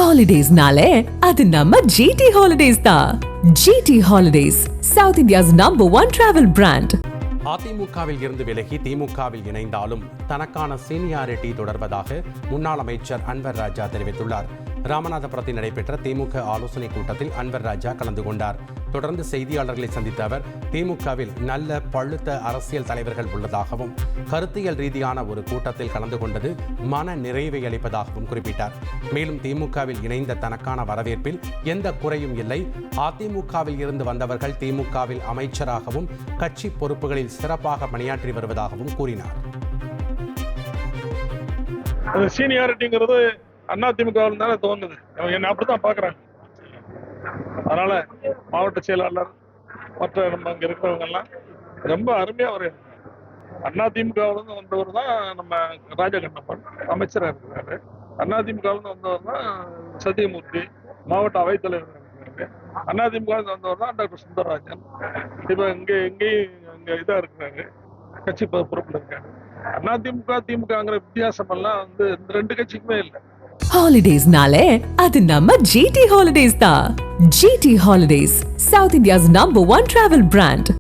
ஹாலிடேஸ்னாலே அது நம்ம ஜிடி ஹாலிடேஸ் தான். GT Holidays, South India's #1 travel brand. அதிமுகவில் இருந்து விலகி திமுகவில் இணைந்தாலும் தனக்கான சீனியாரிட்டி தொடர்வதாக முன்னாள் அமைச்சர் அன்வர் ராஜா தெரிவித்துள்ளார். ராமநாதபுரத்தில் நடைபெற்ற திமுக ஆலோசனை கூட்டத்தில் அன்வர் ராஜா கலந்து கொண்டார். தொடர்ந்து செய்தியாளர்களை சந்தித்த அவர் திமுகவில் நல்ல பழுத்த அரசியல் தலைவர்கள் உள்ளதாகவும் கருத்தியல் ரீதியான ஒரு கூட்டத்தில் கலந்து கொண்டது மன நிறைவை அளிப்பதாகவும் குறிப்பிட்டார். மேலும் திமுகவில் இணைந்த தனக்கான வரவேற்பில் எந்த குறையும் இல்லை. அதிமுகவில் இருந்து வந்தவர்கள் திமுகவில் அமைச்சராகவும் கட்சி பொறுப்புகளில் சிறப்பாக பணியாற்றி வருவதாகவும் கூறினார். சீனியாரிட்டிங்கிறது அதிமுகவில் தானே தோணுது. என்ன அப்படித்தான் பாக்குறாங்க. அதனால மாவட்ட செயலாளர் மற்ற நம்ம அங்க இருக்கிறவங்க எல்லாம் ரொம்ப அருமையா ஒரு அதிமுகவிலிருந்து வந்தவர் தான் நம்ம ராஜகண்ணப்பன் அமைச்சராக இருக்கிறாரு. அதிமுகவிலிருந்து வந்தவர் தான் சத்தியமூர்த்தி மாவட்ட அவைத்தலைவர் இருக்கிறாரு. அதிமுக வந்தவர் தான் டாக்டர் சுந்தரராஜன். இப்ப இங்க இதா இருக்கிறாரு, கட்சி பொறுப்புல இருக்காரு. அதிமுக திமுகங்கிற வித்தியாசம் எல்லாம் இந்த ரெண்டு கட்சிக்குமே இல்லை. ஹாலிடேஸ்னாலே அது நம்ம ஜிடி ஹாலிடேஸ் தான். GT Holidays, South India's #1 travel brand.